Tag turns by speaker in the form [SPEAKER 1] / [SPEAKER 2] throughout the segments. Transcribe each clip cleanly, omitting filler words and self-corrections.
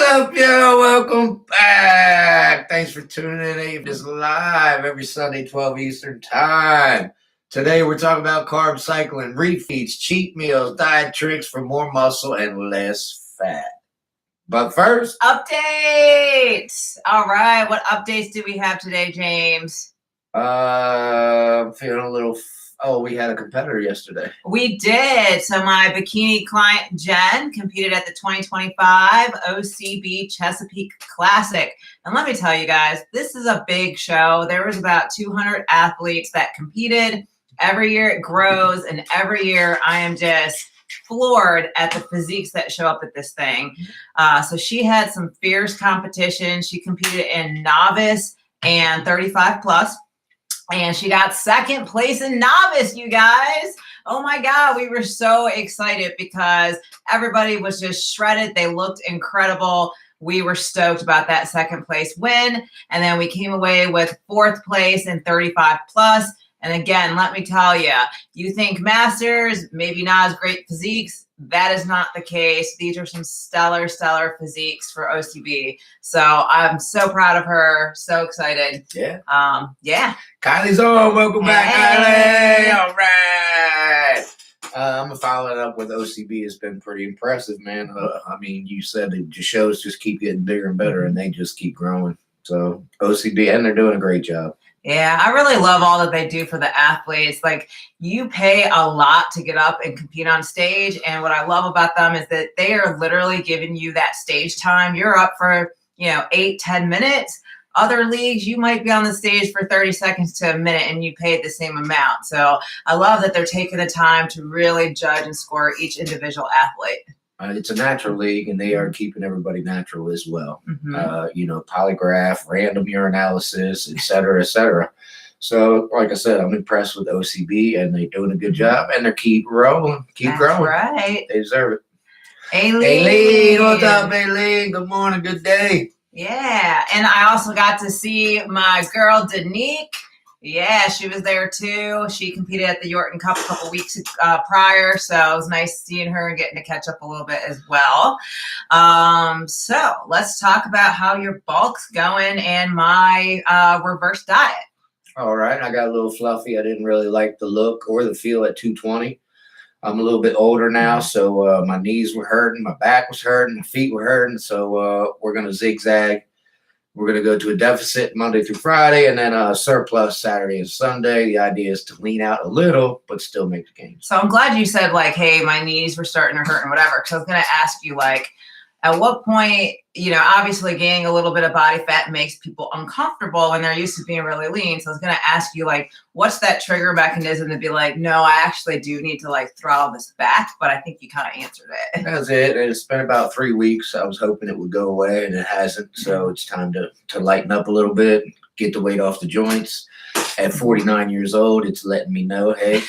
[SPEAKER 1] up, yo? Welcome back. Thanks for tuning in. It's live every Sunday, 12 Eastern Time. Today we're talking about carb cycling, refeeds, cheat meals, diet tricks for more muscle and less fat. But first,
[SPEAKER 2] updates. All right, what updates do we have today, James?
[SPEAKER 1] I'm feeling a little. We had a competitor yesterday.
[SPEAKER 2] We did. So my bikini client, Jen, competed at the 2025 OCB Chesapeake Classic. And let me tell you guys, this is a big show. There was about 200 athletes that competed. Every year it grows, and every year I am just floored at the physiques that show up at this thing. So she had some fierce competition. She competed in novice and 35 plus. And she got second place in novice, you guys. Oh my God, we were so excited because everybody was just shredded. They looked incredible. We were stoked about that second place win. And then we came away with fourth place in 35 plus. And again, let me tell you, you think masters, maybe not as great physiques. That is not the case. These are some stellar physiques for OCB. So I'm so proud of her. So excited.
[SPEAKER 1] Yeah.
[SPEAKER 2] Yeah.
[SPEAKER 1] Kylie's on. Welcome back, Kylie. All right. I'm following up with OCB. It's been pretty impressive, man. I mean, you said the shows just keep getting bigger and better, and they just keep growing. So OCB, and they're doing a great job.
[SPEAKER 2] Yeah, I really love all that they do for the athletes. Like, you pay a lot to get up and compete on stage. And what I love about them is that they are literally giving you that stage time. You're up for, 8-10 minutes. Other leagues, you might be on the stage for 30 seconds to a minute and you paid the same amount. So I love that they're taking the time to really judge and score each individual athlete.
[SPEAKER 1] It's a natural league, and they are keeping everybody natural as well.
[SPEAKER 2] Mm-hmm.
[SPEAKER 1] Polygraph, random urinalysis, et cetera, et cetera. So, like I said, I'm impressed with OCB, and they're doing a good job, and they keep rolling, growing.
[SPEAKER 2] Right.
[SPEAKER 1] They deserve it.
[SPEAKER 2] Aileen,
[SPEAKER 1] what's up, Aileen? Good morning, good day.
[SPEAKER 2] Yeah, and I also got to see my girl, Danique. Yeah, she was there too. She competed at the Yorton Cup a couple weeks prior, so it was nice seeing her and getting to catch up a little bit as well. So let's talk about how your bulk's going and my reverse diet.
[SPEAKER 1] All right, I got a little fluffy. I didn't really like the look or the feel at 220. I'm a little bit older now, so my knees were hurting, my back was hurting, my feet were hurting, so we're going to zigzag. We're going to go to a deficit Monday through Friday, and then a surplus Saturday and Sunday. The idea is to lean out a little, but still make the gains.
[SPEAKER 2] So I'm glad you said, like, hey, my knees were starting to hurt and whatever, because I was going to ask you, like, at what point, obviously gaining a little bit of body fat makes people uncomfortable when they're used to being really lean. So I was going to ask you, like, what's that trigger mechanism to be like, no, I actually do need to, like, throttle this back? But I think you kind of answered it.
[SPEAKER 1] That's it. It's been about 3 weeks. I was hoping it would go away, and it hasn't. So it's time to lighten up a little bit, get the weight off the joints. At 49 years old, it's letting me know, hey,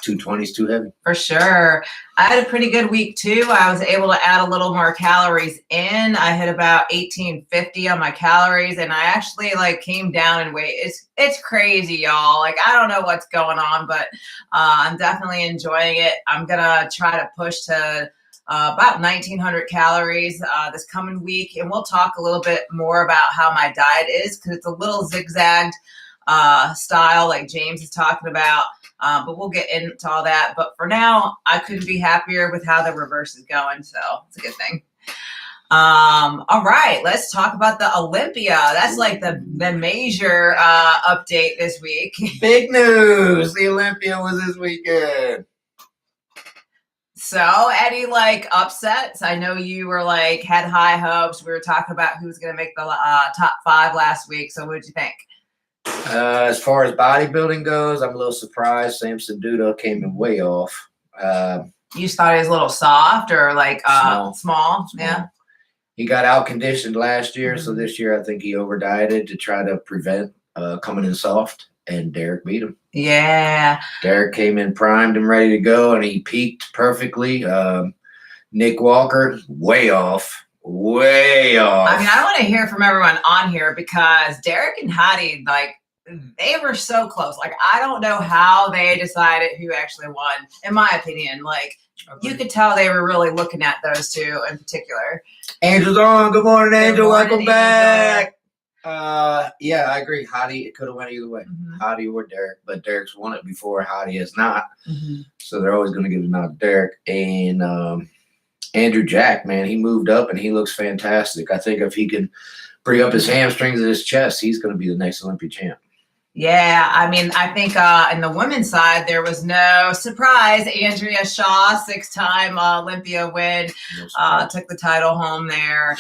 [SPEAKER 1] 220 is too heavy.
[SPEAKER 2] For sure. I had a pretty good week too. I was able to add a little more calories in. I hit about 1850 on my calories, and I actually came down in weight. It's crazy, y'all. I don't know what's going on, but I'm definitely enjoying it. I'm gonna try to push to about 1900 calories this coming week, and we'll talk a little bit more about how my diet is, because it's a little zigzagged style like James is talking about. But we'll get into all that. But for now, I couldn't be happier with how the reverse is going. So it's a good thing. All right, let's talk about the Olympia. That's like the major update this week.
[SPEAKER 1] Big news. The Olympia was this weekend.
[SPEAKER 2] So any upsets? I know you were had high hopes. We were talking about who was going to make the top 5 last week. So what did you think?
[SPEAKER 1] As far as bodybuilding goes, I'm a little surprised. Samson Duda came in way off.
[SPEAKER 2] You just thought he was a little soft or small? Yeah.
[SPEAKER 1] He got out conditioned last year, so this year I think he over dieted to try to prevent coming in soft, and Derek beat him.
[SPEAKER 2] Yeah.
[SPEAKER 1] Derek came in primed and ready to go, and he peaked perfectly. Nick Walker, way off. Way off.
[SPEAKER 2] I mean, I want to hear from everyone on here, because Derek and Hattie, they were so close. Like, I don't know how they decided who actually won, in my opinion. Like, you could tell they were really looking at those two in particular.
[SPEAKER 1] Angel's on. Good morning, Angel.
[SPEAKER 2] morning,
[SPEAKER 1] Welcome back. Yeah, I agree. Hottie, it could have went either way. Hottie or Derek, but Derek's won it before. Hottie has not. So they're always going to give it nod to Derek. And Andrew Jack, man, he moved up and he looks fantastic. I think if he can bring up his hamstrings and his chest, he's going to be the next Olympia champ.
[SPEAKER 2] Yeah, I mean, I think in the women's side, there was no surprise. Andrea Shaw, 6-time Olympia win, took the title home there.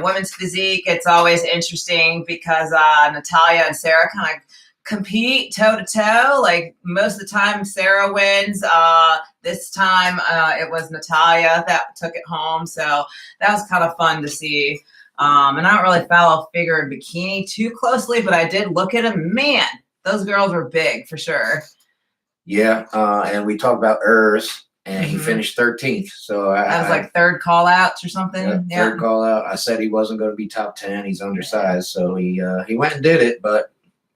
[SPEAKER 2] Women's physique, it's always interesting because Natalia and Sarah kind of compete toe-to-toe. Like, most of the time, Sarah wins. This time, it was Natalia that took it home. So that was kind of fun to see. And I don't really follow figure and bikini too closely, but I did look at them. Man, those girls were big for sure.
[SPEAKER 1] Yeah, and we talked about Urs, and he finished 13th. So
[SPEAKER 2] that was like third call outs or something.
[SPEAKER 1] Yeah, third call out. I said he wasn't going to be top 10. He's undersized, so he went and did it. But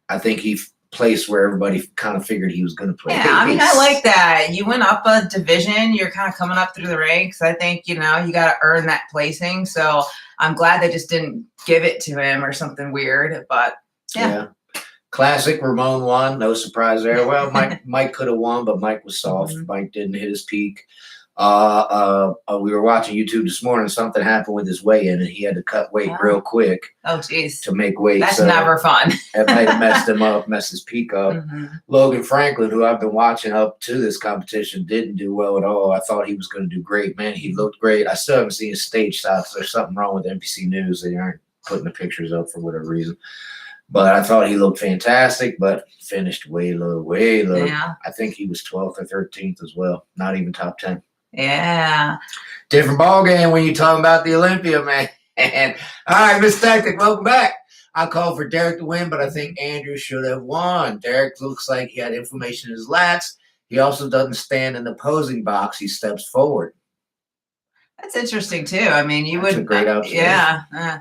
[SPEAKER 1] I think he placed where everybody kind of figured he was going to play.
[SPEAKER 2] Yeah, I mean, I like that. You went up a division. You're kind of coming up through the ranks. I think, you got to earn that placing. So I'm glad they just didn't give it to him or something weird. But, yeah.
[SPEAKER 1] Classic, Ramon won. No surprise there. Well, Mike could have won, but Mike was soft. Mike didn't hit his peak. We were watching YouTube this morning. Something happened with his weigh-in, and he had to cut weight real quick.
[SPEAKER 2] Oh, geez.
[SPEAKER 1] To make weight.
[SPEAKER 2] That's never fun.
[SPEAKER 1] It might have messed him up, messed his peak up. Logan Franklin, who I've been watching up to this competition, didn't do well at all. I thought he was going to do great. Man, he looked great. I still haven't seen his stage shots. There's something wrong with NBC News. They aren't putting the pictures up for whatever reason. But I thought he looked fantastic, but finished way low, way low.
[SPEAKER 2] Yeah.
[SPEAKER 1] I think he was 12th or 13th as well. Not even top 10.
[SPEAKER 2] Yeah.
[SPEAKER 1] Different ball game when you're talking about the Olympia, man. All right, Miss Tactic, welcome back. I called for Derek to win, but I think Andrew should have won. Derek looks like he had inflammation in his lats. He also doesn't stand in the posing box. He steps forward.
[SPEAKER 2] That's interesting, too. I mean,
[SPEAKER 1] That's a great observation.
[SPEAKER 2] Yeah.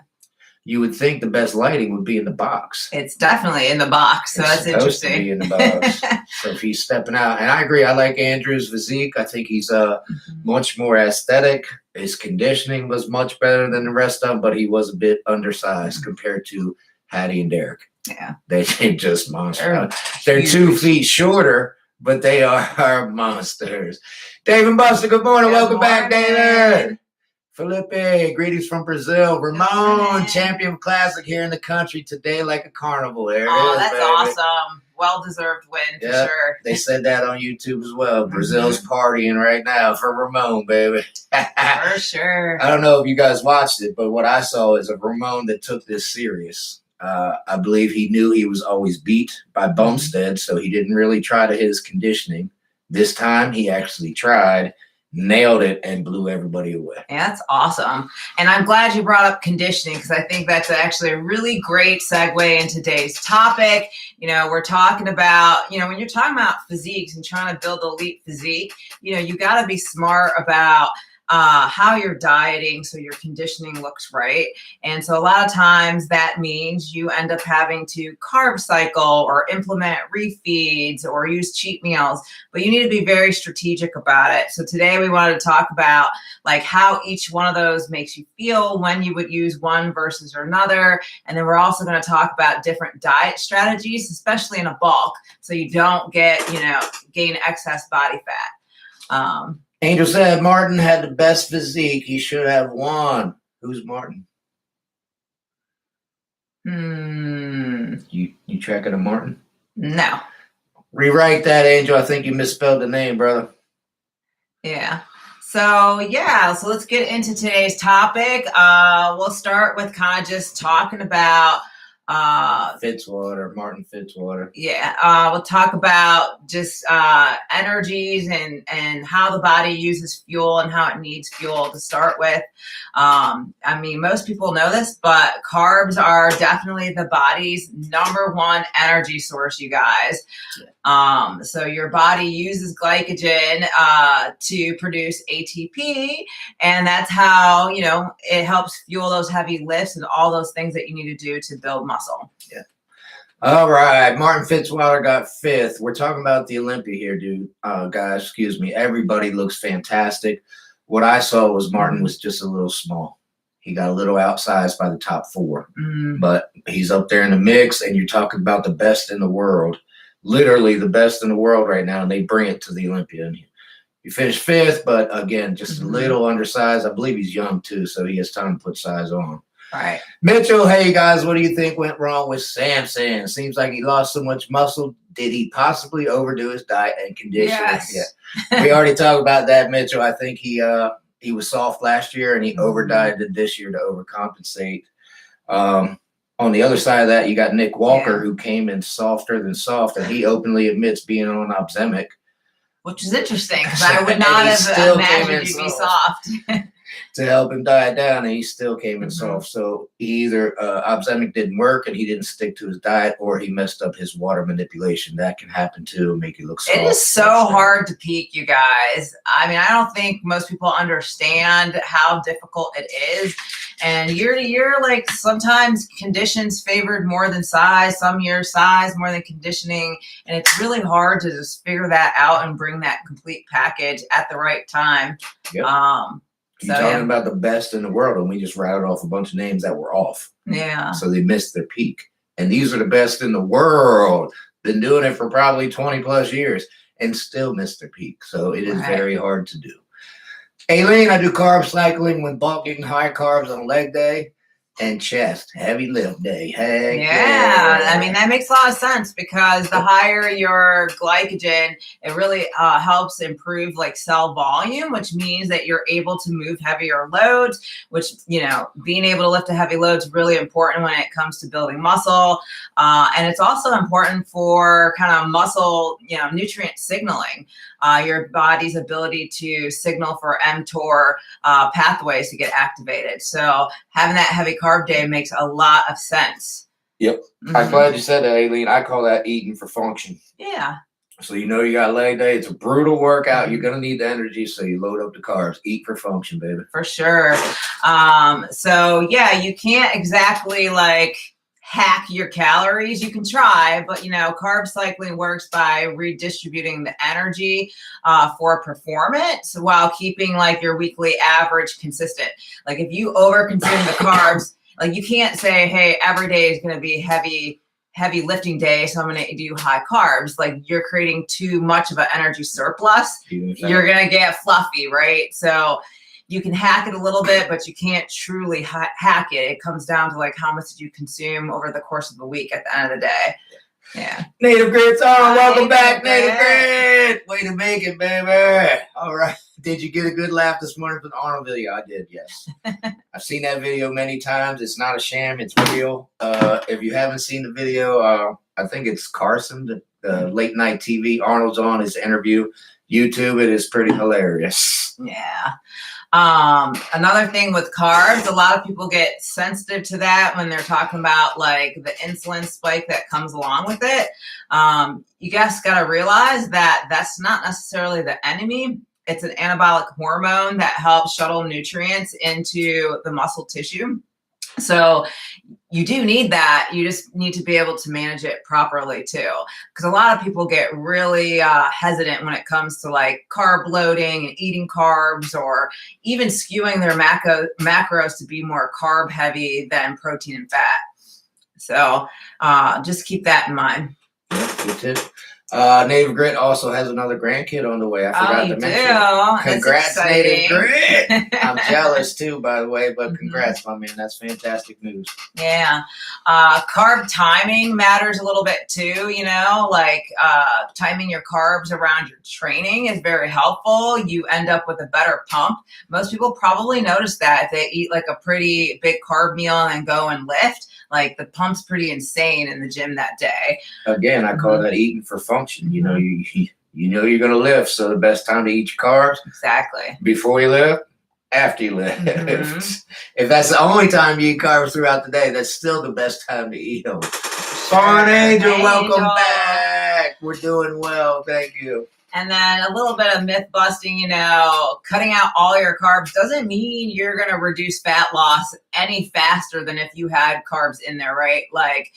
[SPEAKER 1] You would think the best lighting would be in the box.
[SPEAKER 2] It's definitely in the box, so that's interesting.
[SPEAKER 1] To be in the box. So if he's stepping out, and I agree, I like Andrew's physique. I think he's much more aesthetic. His conditioning was much better than the rest of them, but he was a bit undersized compared to Hattie and Derek.
[SPEAKER 2] Yeah,
[SPEAKER 1] they just monsters. They're 2 feet shorter, but they are monsters. David Buster, good morning. Welcome back, David. Felipe, greetings from Brazil. Ramon, champion classic here in the country today, like a carnival. There
[SPEAKER 2] that's baby. Awesome. Well-deserved win for sure.
[SPEAKER 1] They said that on YouTube as well. Brazil's partying right now for Ramon, baby.
[SPEAKER 2] For sure.
[SPEAKER 1] I don't know if you guys watched it, but what I saw is a Ramon that took this serious. I believe he knew he was always beat by Bumstead, so he didn't really try to hit his conditioning. This time, he actually tried. Nailed it and blew everybody away.
[SPEAKER 2] Yeah, that's awesome. And I'm glad you brought up conditioning because I think that's actually a really great segue in today's topic. We're talking about, when you're talking about physiques and trying to build elite physique, you got to be smart about how you're dieting so your conditioning looks right. And so a lot of times that means you end up having to carb cycle or implement refeeds or use cheat meals, but you need to be very strategic about it. So today we wanted to talk about like how each one of those makes you feel, when you would use one versus another. And then we're also going to talk about different diet strategies, especially in a bulk, so you don't get, gain excess body fat.
[SPEAKER 1] Angel said Martin had the best physique. He should have won. Who's Martin? You tracking a Martin?
[SPEAKER 2] No.
[SPEAKER 1] Rewrite that, Angel. I think you misspelled the name, brother.
[SPEAKER 2] Yeah. So let's get into today's topic. We'll start with kind of just talking about
[SPEAKER 1] Fitzwater, Martin Fitzwater.
[SPEAKER 2] Yeah, we'll talk about just energies and how the body uses fuel and how it needs fuel to start with. I mean, most people know this, but carbs are definitely the body's #1 energy source, you guys. So your body uses glycogen to produce ATP, and that's how, it helps fuel those heavy lifts and all those things that you need to do to build muscle.
[SPEAKER 1] Yeah. All right, Martin Fitzwater got 5th. We're talking about the Olympia here, dude. Guys, excuse me. Everybody looks fantastic. What I saw was Martin was just a little small. He got a little outsized by the top 4, but he's up there in the mix, and you're talking about the best in the world, literally the best in the world right now, and they bring it to the Olympia. And he finished 5th, but again, just a little undersized. I believe he's young too, so he has time to put size on.
[SPEAKER 2] Right.
[SPEAKER 1] Mitchell, hey guys, what do you think went wrong with Samson? Seems like he lost so much muscle. Did he possibly overdo his diet and conditioning?
[SPEAKER 2] Yes.
[SPEAKER 1] Yeah. We already talked about that, Mitchell. I think he was soft last year and he over-dieted this year to overcompensate. On the other side of that, you got Nick Walker, who came in softer than soft, and he openly admits being on Ozempic.
[SPEAKER 2] Which is interesting because I would not have imagined you'd be soft.
[SPEAKER 1] To help him diet down, and he still came in soft. So either Ozempic didn't work and he didn't stick to his diet, or he messed up his water manipulation. That can happen too, make you look soft.
[SPEAKER 2] It is so hard to peak, you guys. I mean, I don't think most people understand how difficult it is. And year to year, like sometimes conditions favored more than size, some years size more than conditioning. And it's really hard to just figure that out and bring that complete package at the right time.
[SPEAKER 1] Yep. You're talking about the best in the world, and we just rattled off a bunch of names that were off.
[SPEAKER 2] Yeah.
[SPEAKER 1] So they missed their peak. And these are the best in the world. Been doing it for probably 20 plus years and still missed their peak. So it is very hard to do. Aileen, I do carb cycling when bulking, high carbs on leg day, and chest, heavy lift day. Hey,
[SPEAKER 2] I mean, that makes a lot of sense because the higher your glycogen, it really helps improve like cell volume, which means that you're able to move heavier loads, which, you know, being able to lift a heavy load is really important when it comes to building muscle. And it's also important for kind of muscle, you know, nutrient signaling, your body's ability to signal for mTOR pathways to get activated. So having that heavy carb day makes a lot of sense.
[SPEAKER 1] Yep. I'm glad you said that, Aileen. I call that eating for function.
[SPEAKER 2] Yeah.
[SPEAKER 1] So you know you got leg day. It's a brutal workout. You're going to need the energy, so you load up the carbs. Eat for function, baby.
[SPEAKER 2] For sure. So, yeah, you can't exactly, like, hack your calories. You can try, but, you know, carb cycling works by redistributing the energy for performance while keeping, like, your weekly average consistent. Like, if you overconsume the carbs, like, you can't say, hey, every day is going to be heavy lifting day, so I'm going to do high carbs. Like, you're creating too much of an energy surplus. You're going to get fluffy, right? So you can hack it a little bit, but you can't truly hack it. It comes down to like how much did you consume over the course of the week at the end of the day. Yeah.
[SPEAKER 1] Native Grit's on. Welcome back, Native Grit. Way to make it, baby. All right. Did you get a good laugh this morning from the Arnold video? I did, yes. I've seen that video many times. It's not a sham. It's real. If you haven't seen the video, I think it's Carson, the late night TV. Arnold's on his interview. YouTube, it is pretty hilarious.
[SPEAKER 2] Yeah. Another thing with carbs, a lot of people get sensitive to that when they're talking about like the insulin spike that comes along with it. You guys got to realize that that's not necessarily the enemy. It's an anabolic hormone that helps shuttle nutrients into the muscle tissue. So you do need that. You just need to be able to manage it properly too. Because a lot of people get really hesitant when it comes to like carb loading and eating carbs, or even skewing their macros to be more carb heavy than protein and fat. So just keep that in mind.
[SPEAKER 1] Yeah, good tip. Native Grit also has another grandkid on the way. I forgot to mention. Congrats, Native Grit. I'm jealous too, by the way, but congrats, my man. That's fantastic news.
[SPEAKER 2] Yeah. Carb timing matters a little bit too, you know, like timing your carbs around your training is very helpful. You end up with a better pump. Most people probably notice that if they eat like a pretty big carb meal and then go and lift, like the pump's pretty insane in the gym that day.
[SPEAKER 1] Again, I call that eating for function. You know, you know you're going to lift, so the best time to eat your carbs.
[SPEAKER 2] Exactly.
[SPEAKER 1] Before you lift, after you lift. If that's the only time you eat carbs throughout the day, that's still the best time to eat them. Fun Angel, welcome back. We're doing well. Thank you.
[SPEAKER 2] And then a little bit of myth busting, you know, cutting out all your carbs doesn't mean you're going to reduce fat loss any faster than if you had carbs in there, right? Like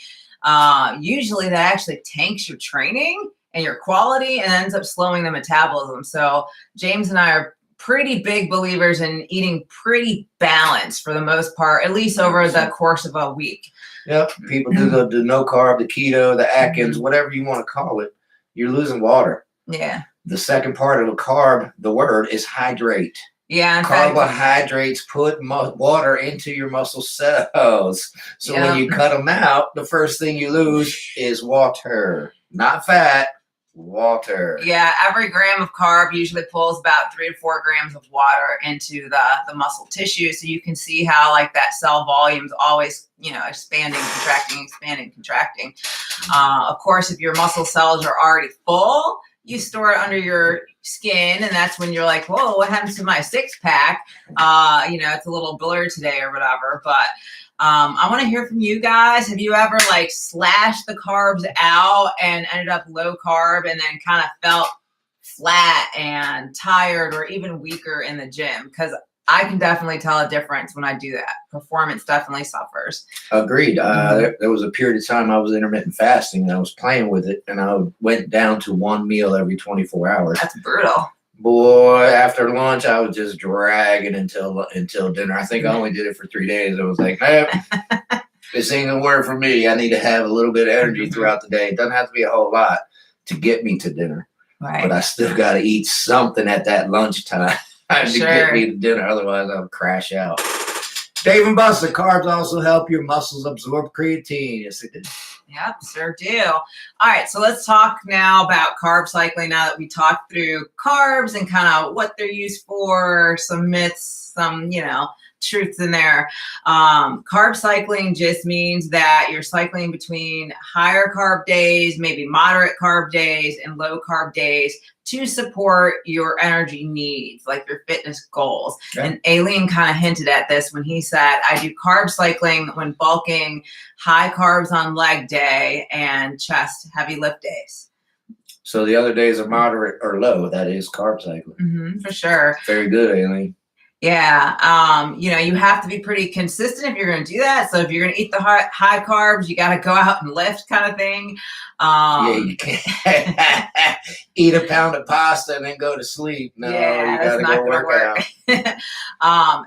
[SPEAKER 2] usually that actually tanks your training and your quality and ends up slowing the metabolism. So James and I are pretty big believers in eating pretty balanced for the most part, at least over the course of a week.
[SPEAKER 1] Yep. People do the no carb, the keto, the Atkins, whatever you want to call it. You're losing water.
[SPEAKER 2] Yeah.
[SPEAKER 1] The second part of a carb, the word is hydrate.
[SPEAKER 2] Yeah.
[SPEAKER 1] Carbohydrates put water into your muscle cells. So when you cut them out, the first thing you lose is water, not fat. Water.
[SPEAKER 2] Yeah, every gram of carb usually pulls about 3 to 4 grams of water into the muscle tissue. So you can see how like that cell volume is always, expanding, contracting. Of course, if your muscle cells are already full, you store it under your skin, and that's when you're like, whoa, what happens to my 6-pack? It's a little blurred today or whatever, but I want to hear from you guys. Have you ever like slashed the carbs out and ended up low carb and then kind of felt flat and tired or even weaker in the gym? Because I can definitely tell a difference when I do that. Performance definitely suffers.
[SPEAKER 1] Agreed. There was a period of time I was intermittent fasting and I was playing with it, and I went down to 1 meal every 24 hours.
[SPEAKER 2] That's brutal.
[SPEAKER 1] Boy, after lunch, I was just dragging until dinner. I think I only did it for 3 days. I was like, nope, this ain't gonna work for me. I need to have a little bit of energy throughout the day. It doesn't have to be a whole lot to get me to dinner.
[SPEAKER 2] Right.
[SPEAKER 1] But I still got to eat something at that lunchtime to get me to dinner. Otherwise, I'll crash out. Dave and Buster, carbs also help your muscles absorb creatine. Yes, they do.
[SPEAKER 2] Yep, sure do. All right, so let's talk now about carb cycling. Now that we talked through carbs and kind of what they're used for, some myths, some, truths in there. Carb cycling just means that you're cycling between higher carb days, maybe moderate carb days, and low carb days to support your energy needs, like your fitness goals. Okay. And Aileen kind of hinted at this when he said, I do carb cycling when bulking, high carbs on leg day, and chest heavy lift days.
[SPEAKER 1] So the other days are moderate or low. That is carb cycling.
[SPEAKER 2] Mm-hmm, for sure.
[SPEAKER 1] Very good, Aileen.
[SPEAKER 2] Yeah. You have to be pretty consistent if you're going to do that. So if you're going to eat the high carbs, you got to go out and lift kind of thing.
[SPEAKER 1] You can't eat a pound of pasta and then go to sleep. No, you got to go work out.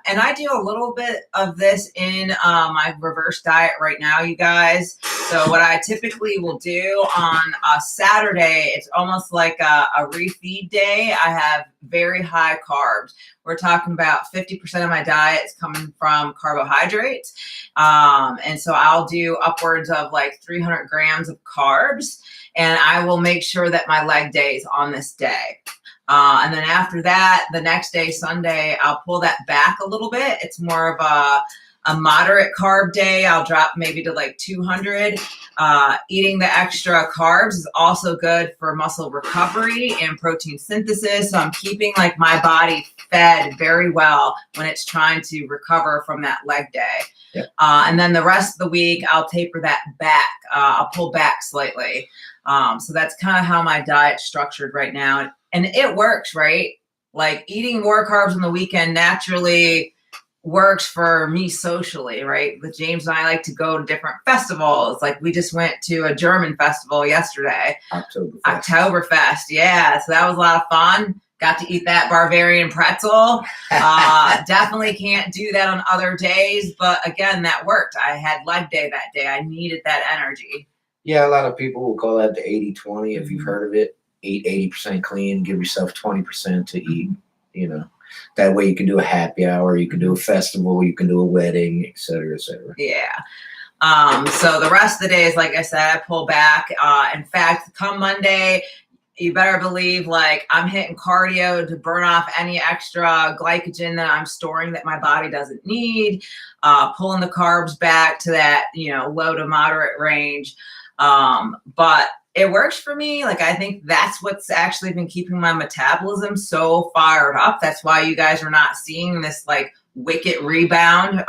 [SPEAKER 1] And
[SPEAKER 2] I do a little bit of this in my reverse diet right now, you guys. So what I typically will do on a Saturday, it's almost like a refeed day. I have very high carbs. We're talking about 50% of my diet is coming from carbohydrates. And so I'll do upwards of like 300 grams of carbs, and I will make sure that my leg day is on this day. And then after that, the next day, Sunday, I'll pull that back a little bit. It's more of a moderate carb day. I'll drop maybe to like 200. Eating the extra carbs is also good for muscle recovery and protein synthesis. So I'm keeping like my body fed very well when it's trying to recover from that leg day. Yep. And then the rest of the week, I'll taper that back. I'll pull back slightly. So that's kind of how my diet's structured right now. And it works, right? Like eating more carbs on the weekend naturally works for me socially, right? With James and I like to go to different festivals. Like we just went to a German festival yesterday. Oktoberfest. Yeah. So that was a lot of fun. Got to eat that Bavarian pretzel. Definitely can't do that on other days. But again, that worked. I had leg day that day. I needed that energy.
[SPEAKER 1] Yeah, a lot of people will call that the 80-20 if you've heard of it. Eat 80% clean, give yourself 20% to eat, That way you can do a happy hour, you can do a festival, you can do a wedding, et cetera, et cetera.
[SPEAKER 2] Yeah. So the rest of the days, like I said, I pull back. In fact, come Monday, you better believe like I'm hitting cardio to burn off any extra glycogen that I'm storing that my body doesn't need, pulling the carbs back to that, low to moderate range. But it works for me. Like, I think that's what's actually been keeping my metabolism so fired up. That's why you guys are not seeing this like wicked rebound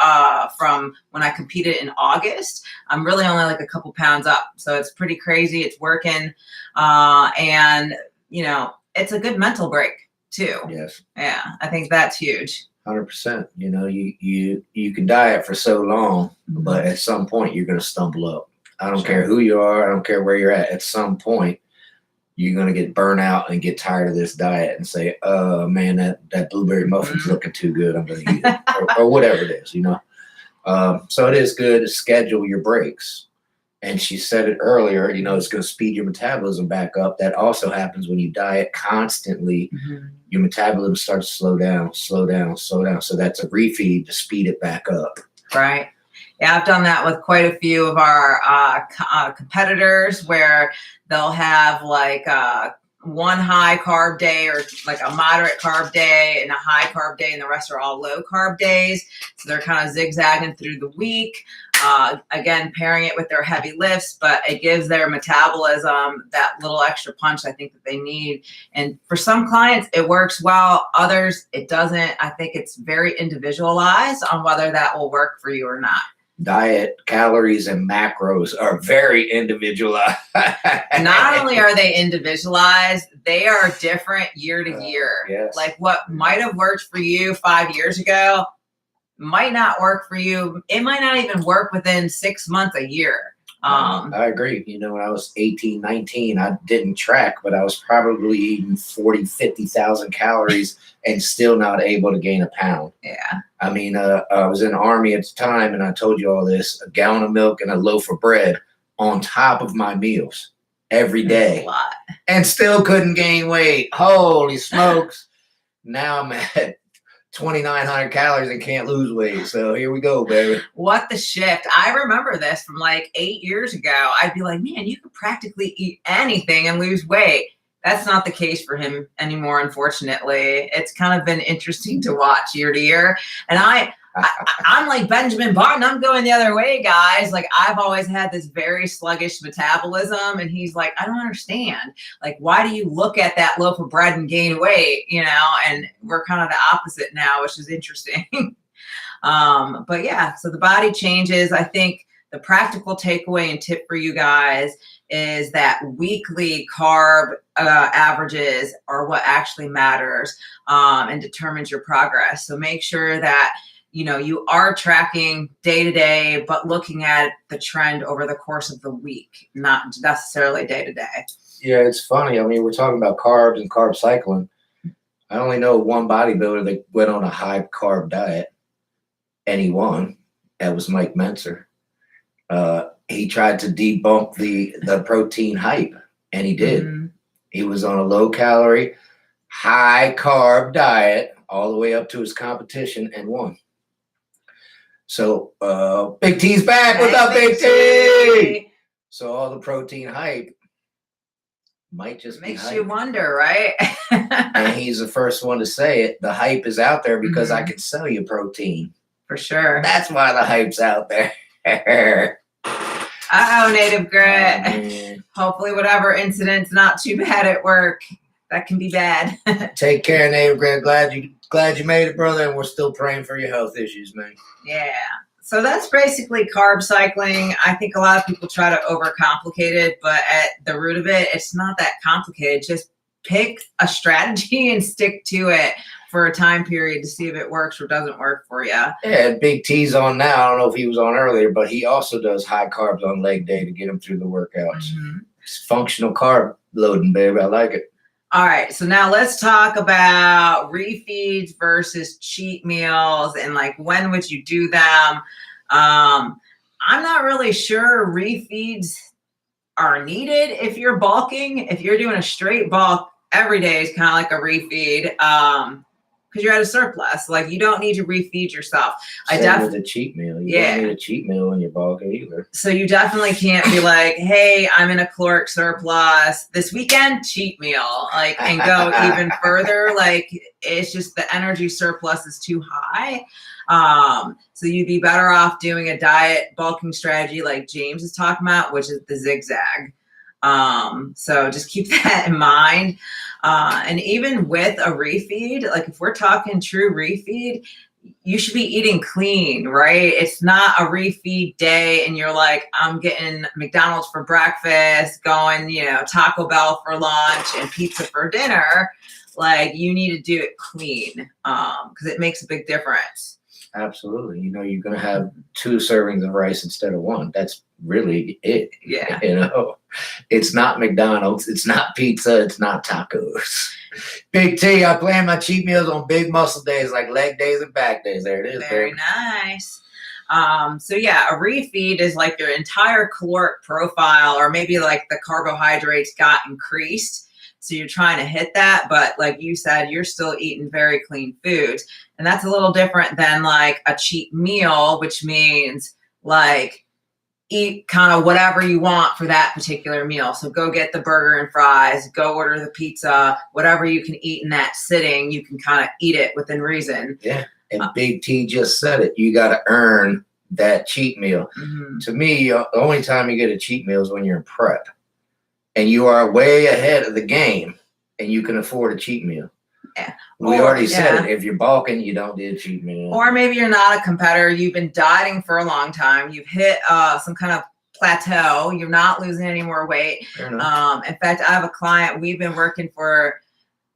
[SPEAKER 2] from when I competed in August. I'm really only like a couple pounds up. So it's pretty crazy. It's working. And it's a good mental break too.
[SPEAKER 1] Yes.
[SPEAKER 2] Yeah. I think that's huge.
[SPEAKER 1] 100%. You can diet for so long, but at some point you're going to stumble up. I don't care who you are. I don't care where you're at. At some point, you're going to get burnt out and get tired of this diet and say, man, that blueberry muffin's looking too good. I'm going to eat it or whatever it is, So it is good to schedule your breaks. And she said it earlier, it's going to speed your metabolism back up. That also happens when you diet constantly. Your metabolism starts to slow down. So that's a refeed to speed it back up.
[SPEAKER 2] Right. Yeah, I've done that with quite a few of our competitors where they'll have like one high carb day or like a moderate carb day and a high carb day, and the rest are all low carb days. So they're kind of zigzagging through the week. Again, pairing it with their heavy lifts, but it gives their metabolism that little extra punch I think that they need. And for some clients, it works well. Others, it doesn't. I think it's very individualized on whether that will work for you or not.
[SPEAKER 1] Diet, calories, and macros are very individualized.
[SPEAKER 2] Not only are they individualized, they are different year to year.
[SPEAKER 1] Yes.
[SPEAKER 2] Like what might have worked for you 5 years ago might not work for you. It might not even work within 6 months, a year.
[SPEAKER 1] I agree. When I was 18, 19, I didn't track, but I was probably eating 40, 50,000 calories and still not able to gain a pound.
[SPEAKER 2] Yeah.
[SPEAKER 1] I mean, I was in the Army at the time, and I told you all this, a gallon of milk and a loaf of bread on top of my meals every day.
[SPEAKER 2] That's a lot.
[SPEAKER 1] And still couldn't gain weight. Holy smokes. Now I'm at 2,900 calories and can't lose weight. So here we go, baby.
[SPEAKER 2] What the shift. I remember this from like 8 years ago. I'd be like, man, you could practically eat anything and lose weight. That's not the case for him anymore, unfortunately. It's kind of been interesting to watch year to year. And I'm like Benjamin Button. I'm going the other way, guys. Like, I've always had this very sluggish metabolism. And he's like, I don't understand. Like, why do you look at that loaf of bread and gain weight? And we're kind of the opposite now, which is interesting. But yeah, so the body changes. I think the practical takeaway and tip for you guys is that weekly carb averages are what actually matters and determines your progress. So make sure that you are tracking day to day, but looking at the trend over the course of the week, not necessarily day to day.
[SPEAKER 1] Yeah, it's funny. I mean, we're talking about carbs and carb cycling. I only know one bodybuilder that went on a high carb diet and he won. That was Mike Mentzer. He tried to debunk the protein hype, and he did. Mm-hmm. He was on a low calorie, high carb diet all the way up to his competition and won. So Big T's back. What's up, Big T? So all the protein hype might just
[SPEAKER 2] makes you wonder, right?
[SPEAKER 1] And he's the first one to say it. The hype is out there because I can sell you protein.
[SPEAKER 2] For sure.
[SPEAKER 1] That's why the hype's out there.
[SPEAKER 2] Native Grit. Hopefully whatever incident's not too bad at work. That can be bad.
[SPEAKER 1] Take care, Native Grit. Glad you made it, brother, and we're still praying for your health issues, man.
[SPEAKER 2] Yeah. So that's basically carb cycling. I think a lot of people try to overcomplicate it, but at the root of it, it's not that complicated. Just pick a strategy and stick to it for a time period to see if it works or doesn't work for you.
[SPEAKER 1] Yeah, Big T's on now. I don't know if he was on earlier, but he also does high carbs on leg day to get him through the workouts. Mm-hmm. It's functional carb loading, baby. I like it.
[SPEAKER 2] All right, so now let's talk about refeeds versus cheat meals and like when would you do them? I'm not really sure refeeds are needed if you're bulking. If you're doing a straight bulk, every day is kind of like a refeed because you're at a surplus. Like you don't need to refeed yourself.
[SPEAKER 1] Same with a cheat meal. You don't need a cheat meal when you're bulking either.
[SPEAKER 2] So you definitely can't be like, hey, I'm in a caloric surplus this weekend, cheat meal, like, and go even further. Like it's just the energy surplus is too high. So you'd be better off doing a diet bulking strategy like James is talking about, which is the zigzag. So just keep that in mind. And even with a refeed, like if we're talking true refeed, you should be eating clean, right? It's not a refeed day and you're like, I'm getting McDonald's for breakfast, going, Taco Bell for lunch and pizza for dinner. like you need to do it clean because it makes a big difference.
[SPEAKER 1] Absolutely. You know, you're going to have 2 servings of rice instead of 1. That's really it.
[SPEAKER 2] Yeah.
[SPEAKER 1] You know, it's not McDonald's. It's not pizza. It's not tacos. Big T, I plan my cheat meals on big muscle days like leg days and back days. There it is.
[SPEAKER 2] Very nice. So yeah, a refeed is like your entire caloric profile, or maybe like the carbohydrates got increased. So you're trying to hit that, but like you said, you're still eating very clean foods. And that's a little different than like a cheat meal, which means like eat kind of whatever you want for that particular meal. So go get the burger and fries, go order the pizza, whatever you can eat in that sitting, you can kind of eat it within reason.
[SPEAKER 1] Yeah. And Big T just said it. You got to earn that cheat meal.
[SPEAKER 2] Mm-hmm.
[SPEAKER 1] To me, the only time you get a cheat meal is when you're in prep and you are way ahead of the game and you can afford a cheat meal.
[SPEAKER 2] Yeah.
[SPEAKER 1] We already said it. If you're bulking, you don't do a cheat meal.
[SPEAKER 2] Or maybe you're not a competitor. You've been dieting for a long time. You've hit some kind of plateau. You're not losing any more weight. In fact, I have a client. We've been working for,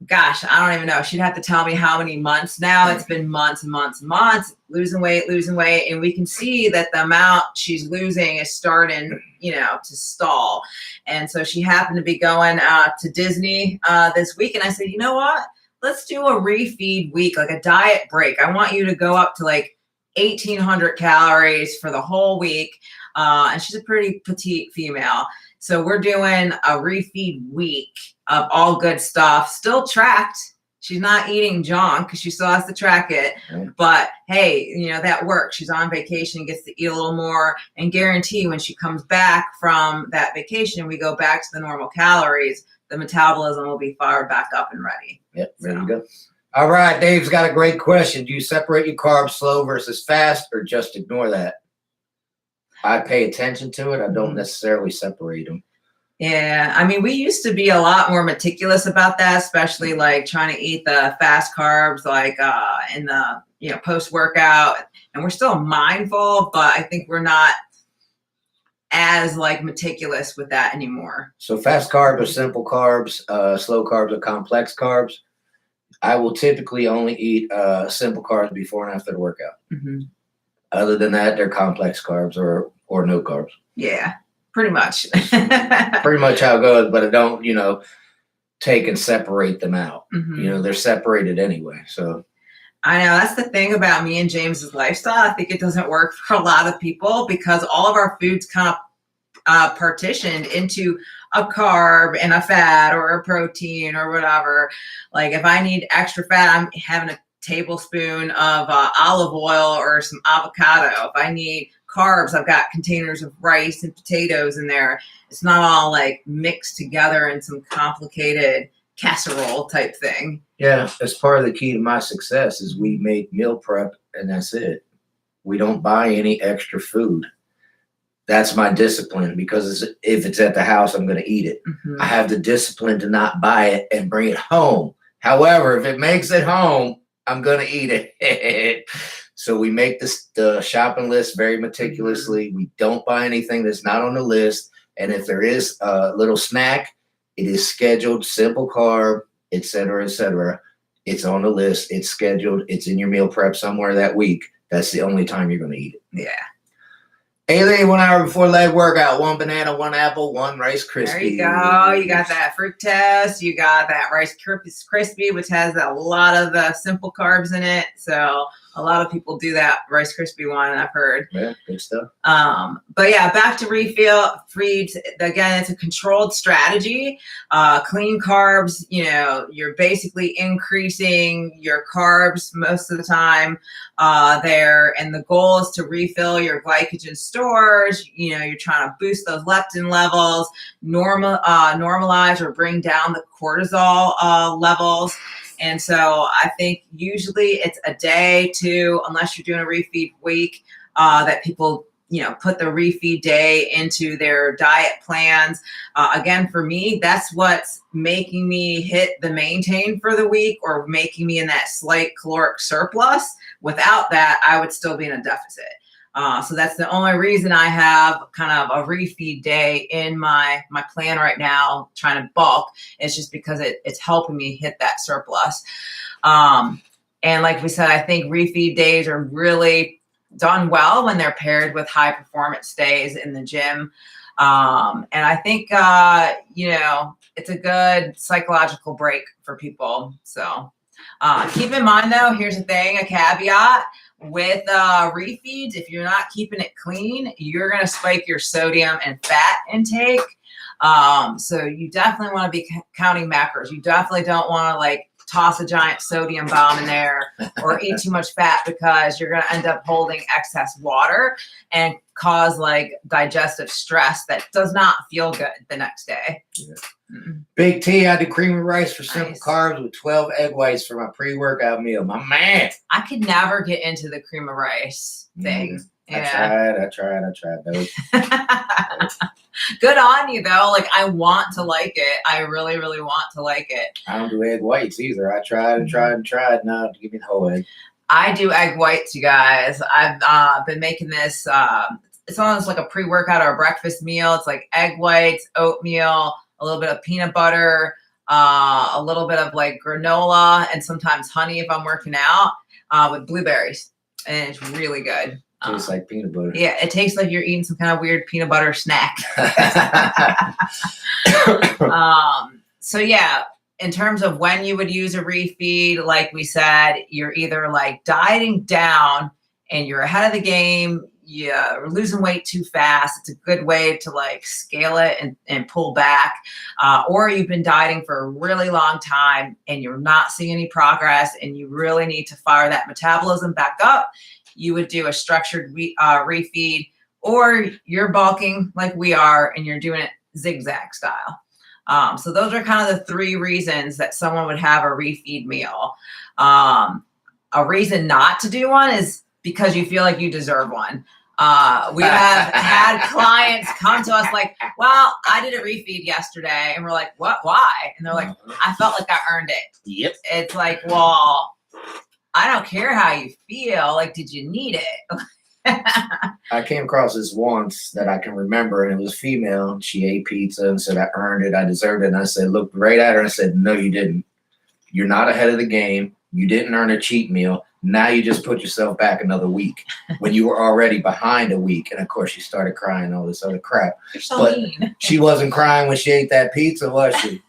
[SPEAKER 2] gosh, I don't even know. She'd have to tell me how many months now. It's been months and months and months, losing weight. And we can see that the amount she's losing is starting, to stall. And so she happened to be going to Disney this week. And I said, you know what? Let's do a refeed week, like a diet break. I want you to go up to like 1,800 calories for the whole week. And she's a pretty petite female. So we're doing a refeed week of all good stuff, still tracked. She's not eating junk because she still has to track it. But hey, that works. She's on vacation, gets to eat a little more, and guarantee when she comes back from that vacation, we go back to the normal calories, the metabolism will be fired back up and ready.
[SPEAKER 1] Yep, there you go. All right, Dave's got a great question. Do you separate your carbs slow versus fast or just ignore that? I pay attention to it. I don't necessarily separate them.
[SPEAKER 2] Yeah, I mean, we used to be a lot more meticulous about that, especially like trying to eat the fast carbs, like in the post-workout, and we're still mindful, but I think we're not as like meticulous with that anymore.
[SPEAKER 1] So fast carbs are simple carbs, slow carbs are complex carbs. I will typically only eat simple carbs before and after the workout.
[SPEAKER 2] Mm-hmm.
[SPEAKER 1] Other than that, they're complex carbs or no carbs.
[SPEAKER 2] Yeah. Pretty much.
[SPEAKER 1] Pretty much how it goes, but I don't, take and separate them out.
[SPEAKER 2] Mm-hmm.
[SPEAKER 1] They're separated anyway. So
[SPEAKER 2] I know that's the thing about me and James's lifestyle. I think it doesn't work for a lot of people because all of our foods kind of partitioned into a carb and a fat or a protein or whatever. Like if I need extra fat, I'm having a tablespoon of olive oil or some avocado. If I need carbs, I've got containers of rice and potatoes in there. It's not all like mixed together in some complicated casserole type thing.
[SPEAKER 1] Yeah, that's part of the key to my success is we make meal prep and that's it. We don't buy any extra food. That's my discipline because if it's at the house, I'm going to eat it.
[SPEAKER 2] Mm-hmm.
[SPEAKER 1] I have the discipline to not buy it and bring it home. However, if it makes it home, I'm going to eat it. So we make the shopping list very meticulously. We don't buy anything that's not on the list. And if there is a little snack, it is scheduled, simple carb, et cetera, et cetera. It's on the list. It's scheduled. It's in your meal prep somewhere that week. That's the only time you're going to eat it.
[SPEAKER 2] Yeah.
[SPEAKER 1] Aileen, 1 hour before leg workout, 1 banana, 1 apple, 1 Rice Krispie.
[SPEAKER 2] There you go. You got that fructose. You got that Rice Krispie, which has a lot of the simple carbs in it. So a lot of people do that Rice Krispie one, I've heard.
[SPEAKER 1] Yeah, good stuff.
[SPEAKER 2] But yeah, back to refeeds. Again, it's a controlled strategy. Clean carbs, you're basically increasing your carbs most of the time there. And the goal is to refill your glycogen stores. You're trying to boost those leptin levels, normalize or bring down the cortisol levels. And so I think usually it's a day, 2, unless you're doing a refeed week, that people, put the refeed day into their diet plans. Again, for me, that's what's making me hit the maintain for the week or making me in that slight caloric surplus. Without that, I would still be in a deficit. So that's the only reason I have kind of a refeed day in my plan right now, trying to bulk. It's just because it's helping me hit that surplus. And like we said, I think refeed days are really done well when they're paired with high performance days in the gym. And I think, it's a good psychological break for people. So keep in mind, though, here's the thing, a caveat with refeeds. If you're not keeping it clean, you're going to spike your sodium and fat intake. So you definitely want to be counting macros. You definitely don't want to toss a giant sodium bomb in there or eat too much fat, because you're going to end up holding excess water and cause digestive stress that does not feel good the next day.
[SPEAKER 1] Yeah. Big T, I did cream and rice for simple carbs with 12 egg whites for my pre-workout meal. My man.
[SPEAKER 2] I could never get into the cream of rice thing. Yeah.
[SPEAKER 1] I tried those.
[SPEAKER 2] Good on you, though. I want to like it. I really, really want to like it.
[SPEAKER 1] I don't do egg whites either. I tried and tried. Now give me the whole egg.
[SPEAKER 2] I do egg whites, you guys. I've been making this. It's almost like a pre-workout or a breakfast meal. It's like egg whites, oatmeal, a little bit of peanut butter, a little bit of
[SPEAKER 1] granola,
[SPEAKER 2] and sometimes honey if I'm working out, with blueberries. And it's really good.
[SPEAKER 1] Tastes like peanut butter.
[SPEAKER 2] Yeah, it tastes like you're eating some kind of weird peanut butter snack. So yeah, in terms of when you would use a refeed, like we said, you're either dieting down and you're ahead of the game, you're losing weight too fast. It's a good way to scale it and pull back. Or you've been dieting for a really long time and you're not seeing any progress and you really need to fire that metabolism back up. You would do a structured refeed, or you're bulking like we are and you're doing it zigzag style. So those are kind of the three reasons that someone would have a refeed meal. A reason not to do one is because you feel like you deserve one. We have had clients come to us well, I did a refeed yesterday. And we're like, what, why? And they're like, I felt like I earned it.
[SPEAKER 1] Yep.
[SPEAKER 2] It's well, I don't care how you feel. Did you need it?
[SPEAKER 1] I came across this once that I can remember, and it was female. She ate pizza and said, I earned it. I deserved it. And I said, looked right at her and said, no, you didn't. You're not ahead of the game. You didn't earn a cheat meal. Now you just put yourself back another week when you were already behind a week. And of course, she started crying, all this other crap.
[SPEAKER 2] You're so mean.
[SPEAKER 1] She wasn't crying when she ate that pizza, was she?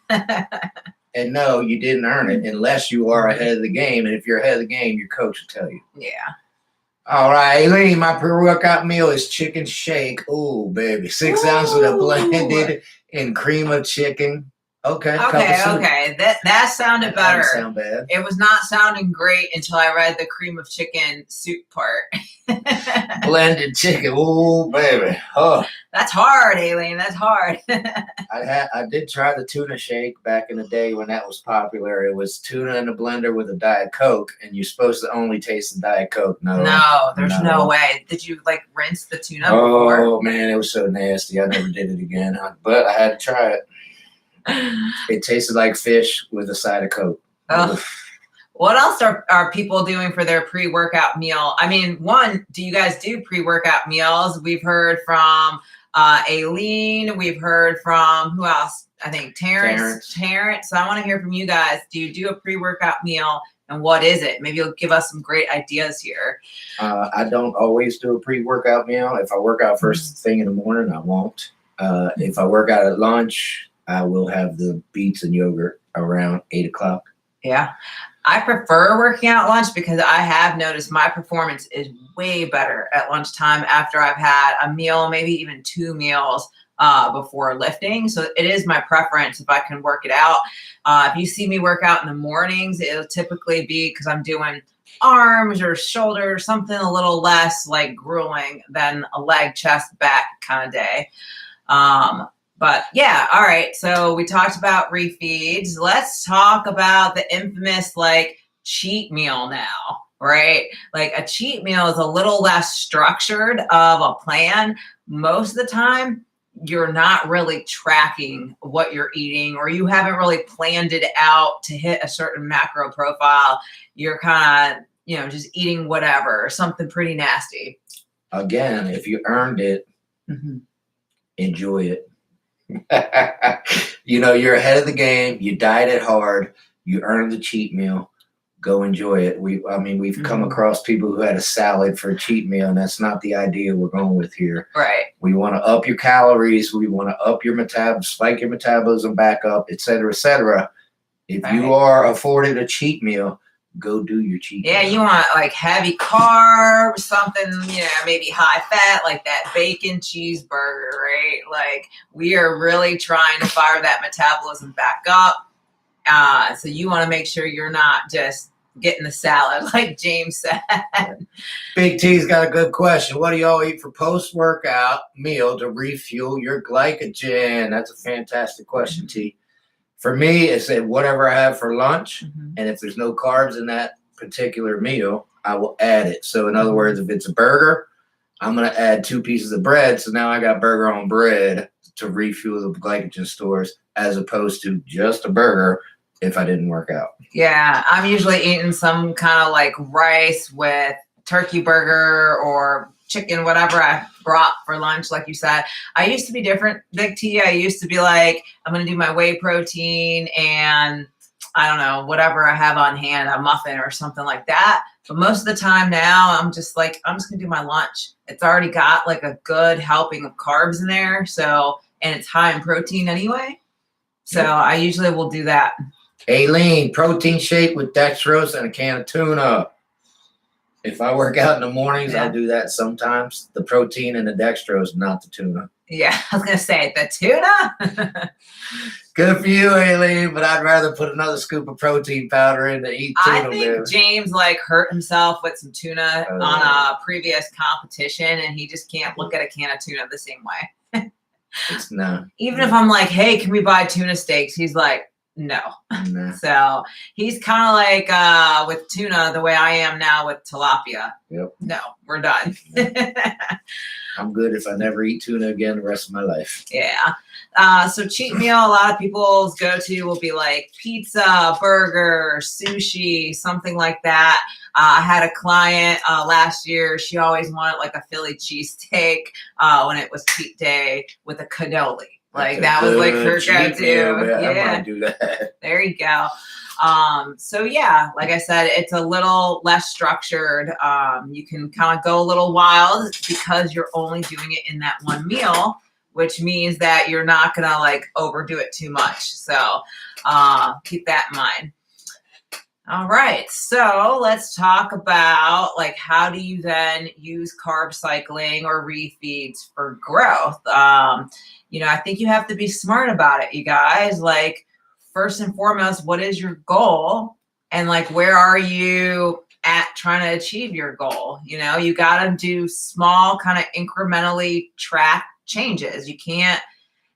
[SPEAKER 1] And no, you didn't earn it unless you are ahead of the game. And if you're ahead of the game, your coach will tell you.
[SPEAKER 2] Yeah.
[SPEAKER 1] All right, Aileen, my pre-workout meal is chicken shake. Ooh, baby. 6 ounces of blended and cream of chicken. Okay.
[SPEAKER 2] Okay. That sounded better.
[SPEAKER 1] That didn't sound bad.
[SPEAKER 2] It was not sounding great until I read the cream of chicken soup part.
[SPEAKER 1] Blended chicken. Ooh, baby. Oh.
[SPEAKER 2] That's hard, Aileen. That's hard.
[SPEAKER 1] I did try the tuna shake back in the day when that was popular. It was tuna in a blender with a Diet Coke, and you're supposed to only taste the Diet Coke.
[SPEAKER 2] No, there's no way. Did you rinse the tuna before?
[SPEAKER 1] Oh, man, it was so nasty. I never did it again. But I had to try it. It tasted like fish with a side of Coke.
[SPEAKER 2] What else are people doing for their pre-workout meal? I mean, one, do you guys do pre-workout meals? We've heard from Aileen. We've heard from, who else? I think Terrence. So I want to hear from you guys. Do you do a pre-workout meal, and what is it? Maybe you'll give us some great ideas here.
[SPEAKER 1] I don't always do a pre-workout meal. If I work out first thing in the morning, I won't. If I work out at lunch, I will have the beets and yogurt around 8 o'clock.
[SPEAKER 2] Yeah. I prefer working out lunch because I have noticed my performance is way better at lunchtime after I've had a meal, maybe even 2 meals before lifting. So it is my preference if I can work it out. If you see me work out in the mornings, it'll typically be because I'm doing arms or shoulders, something a little less grueling than a leg, chest, back kind of day. But yeah, all right. So we talked about refeeds. Let's talk about the infamous cheat meal now, right? A cheat meal is a little less structured of a plan. Most of the time, you're not really tracking what you're eating, or you haven't really planned it out to hit a certain macro profile. You're kind of, just eating whatever, something pretty nasty.
[SPEAKER 1] again, if you earned it, enjoy it. You know, you're ahead of the game. You dieted hard. You earned the cheat meal. Go enjoy it. We've come across people who had a salad for a cheat meal, and that's not the idea we're going with here.
[SPEAKER 2] Right.
[SPEAKER 1] We want to up your calories. We want to up your spike your metabolism back up, et cetera, et cetera. If you are afforded a cheat meal, go do your cheat meal.
[SPEAKER 2] Yeah, you want like heavy carbs, something, you know, maybe high fat, like that bacon cheeseburger, right? Like we are really trying to fire that metabolism back up. So you want to make sure you're not just getting the salad, like James said.
[SPEAKER 1] Big T's got a good question. What do y'all eat for post-workout meal to refuel your glycogen? That's a fantastic question, T. For me, it's whatever I have for lunch, and if there's no carbs in that particular meal, I will add it. So in other words, if it's a burger, I'm going to add 2 pieces of bread. So now I got burger on bread to refuel the glycogen stores, as opposed to just a burger if I didn't work out.
[SPEAKER 2] Yeah, I'm usually eating some kind of like rice with turkey burger or chicken, whatever I brought for lunch, like you said. I used to be different, Big T. I used to be like, I'm going to do my whey protein and I don't know, whatever I have on hand, a muffin or something like that. But most of the time now, I'm just like, I'm just going to do my lunch. It's already got like a good helping of carbs in there. So, and it's high in protein anyway. So I usually will do that.
[SPEAKER 1] Aileen, protein shake with dextrose and a can of tuna. If I work out in the mornings, I'll do that sometimes. The protein and the dextrose, not the tuna.
[SPEAKER 2] Yeah, I was going to say, the tuna?
[SPEAKER 1] Good for you, Aileen, but I'd rather put another scoop of protein powder in to eat tuna.
[SPEAKER 2] I think James like hurt himself with some tuna on a previous competition, and he just can't look at a can of tuna the same way.
[SPEAKER 1] It's not.
[SPEAKER 2] Even if I'm like, hey, can we buy tuna steaks? He's like, no. Nah. So he's kind of like with tuna the way I am now with tilapia.
[SPEAKER 1] Yep.
[SPEAKER 2] No, we're done.
[SPEAKER 1] I'm good if I never eat tuna again the rest of my life.
[SPEAKER 2] Yeah. So cheat meal, a lot of people's go-to will be like pizza, burger, sushi, something like that. I had a client last year. She always wanted like a Philly cheesesteak when it was cheat day with a cannoli. Like that was like her go-to.
[SPEAKER 1] Yeah, I might do that.
[SPEAKER 2] There you go. So yeah, like I said, it's a little less structured. You can kind of go a little wild because you're only doing it in that one meal, which means that you're not gonna like overdo it too much. So keep that in mind. All right, so let's talk about like how do you then use carb cycling or refeeds for growth? You know, I think you have to be smart about it, you guys. Like first and foremost, what is your goal? And like where are you at trying to achieve your goal? You know, you got to do small kind of incrementally track changes. You can't,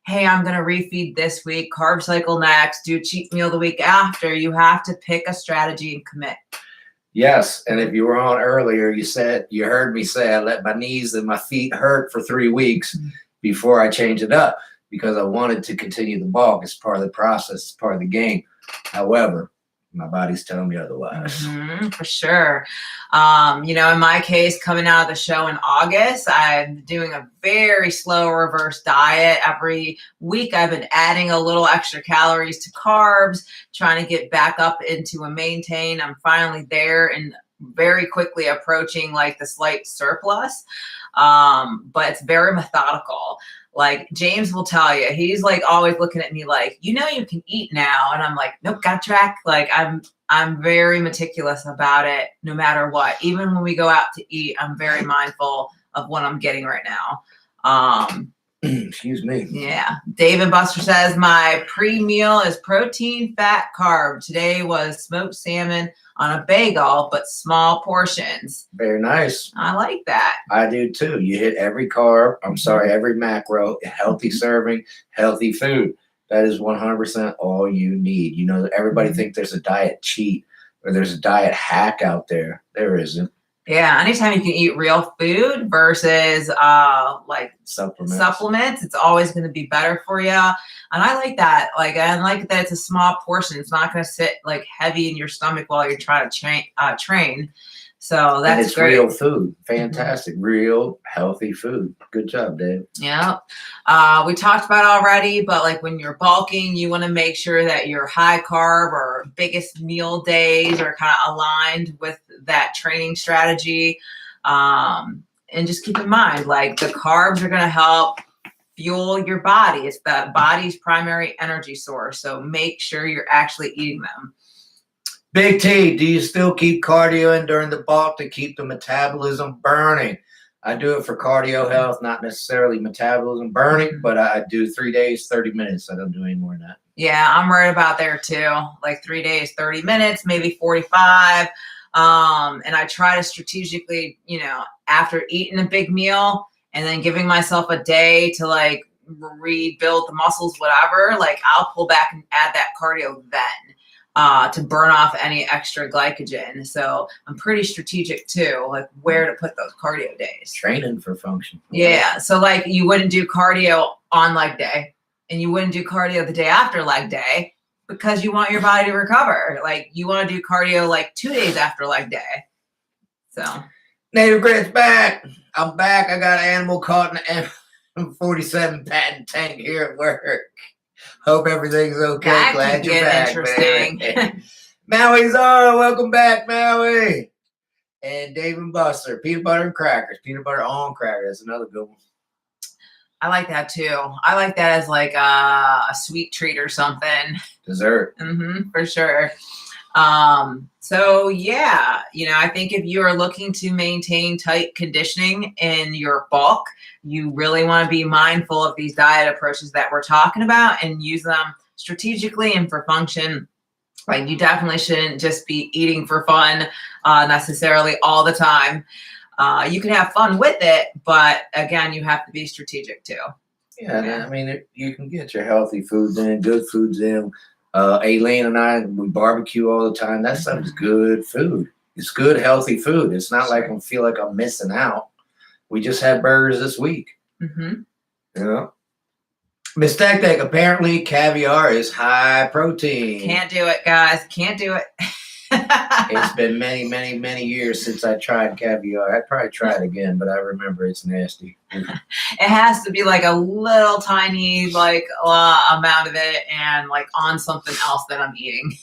[SPEAKER 2] hey, I'm going to refeed this week, carb cycle next, do cheat meal the week after. You have to pick a strategy and commit.
[SPEAKER 1] Yes. And if you were on earlier, you heard me say I let my knees and my feet hurt for 3 weeks before I changed it up because I wanted to continue the bulk. It's part of the process. It's part of the game. However, my body's telling me otherwise.
[SPEAKER 2] For sure. You know, in my case, coming out of the show in August, I'm doing a very slow reverse diet. Every week I've been adding a little extra calories to carbs, trying to get back up into a maintain. I'm finally there and very quickly approaching like the slight surplus. But it's very methodical. Like James will tell you, he's like always looking at me like, you know, you can eat now. And I'm like, nope, got track. Like I'm very meticulous about it no matter what. Even when we go out to eat, I'm very mindful of what I'm getting right now.
[SPEAKER 1] Excuse me.
[SPEAKER 2] Yeah. David Buster says my pre-meal is protein, fat, carb. Today was smoked salmon on a bagel, but small portions.
[SPEAKER 1] Very nice.
[SPEAKER 2] I like that.
[SPEAKER 1] I do too. You hit every carb. Every macro, healthy serving, healthy food. That is 100% all you need. You know, everybody thinks there's a diet cheat or there's a diet hack out there. There isn't.
[SPEAKER 2] Yeah, anytime you can eat real food versus like supplements, it's always going to be better for you. And I like that. Like, I like that it's a small portion. It's not going to sit like heavy in your stomach while you're trying to train. So
[SPEAKER 1] And
[SPEAKER 2] that's
[SPEAKER 1] it's
[SPEAKER 2] great.
[SPEAKER 1] real food. Fantastic. Real healthy food. Good job, Dave.
[SPEAKER 2] Yeah. We talked about it already, but like when you're bulking, you want to make sure that your high carb or biggest meal days are kind of aligned with that training strategy. And just keep in mind, like the carbs are going to help fuel your body. It's the body's primary energy source. So make sure you're actually eating them.
[SPEAKER 1] Big T, do you still keep cardio in during the bulk to keep the metabolism burning? I do it for cardio health, not necessarily metabolism burning, but I do 3 days, 30 minutes. I don't do any more than that.
[SPEAKER 2] Yeah, I'm right about there too. Like 3 days, 30 minutes, maybe 45. And I try to strategically, after eating a big meal and then giving myself a day to like rebuild the muscles, whatever, like I'll pull back and add that cardio then. To burn off any extra glycogen. So I'm pretty strategic too, like where to put those cardio days.
[SPEAKER 1] Training for function.
[SPEAKER 2] Yeah. So like you wouldn't do cardio on leg day and you wouldn't do cardio the day after leg day because you want your body to recover. Like you want to do cardio like 2 days after leg day. So
[SPEAKER 1] Native Grit's back. I'm back. I got an animal caught in an M47 patent tank here at work. Hope everything's okay.
[SPEAKER 2] That
[SPEAKER 1] Glad
[SPEAKER 2] can
[SPEAKER 1] you're
[SPEAKER 2] get
[SPEAKER 1] back,
[SPEAKER 2] interesting.
[SPEAKER 1] man. Maui Zara, welcome back, Maui. And Dave and Buster, peanut butter and crackers. Peanut butter on crackers. That's another good one.
[SPEAKER 2] I like that too. I like that as like a sweet treat or something.
[SPEAKER 1] Dessert.
[SPEAKER 2] For sure. So yeah, I think if you are looking to maintain tight conditioning in your bulk, you really want to be mindful of these diet approaches that we're talking about and use them strategically and for function. Like you definitely shouldn't just be eating for fun necessarily all the time. You can have fun with it, but again, you have to be strategic too.
[SPEAKER 1] Yeah. I mean, you can get your healthy foods in, good foods in. Aileen and I, we barbecue all the time. That stuff is good food. It's good, healthy food. It's not like I feel like I'm missing out. We just had burgers this week. Miss Tech Tech, apparently caviar is high protein.
[SPEAKER 2] Can't do it, guys. Can't do it.
[SPEAKER 1] It's been many, many, many years since I tried caviar. I'd probably try it again, but I remember it's nasty.
[SPEAKER 2] It has to be like a little tiny amount of it and like on something else that I'm eating.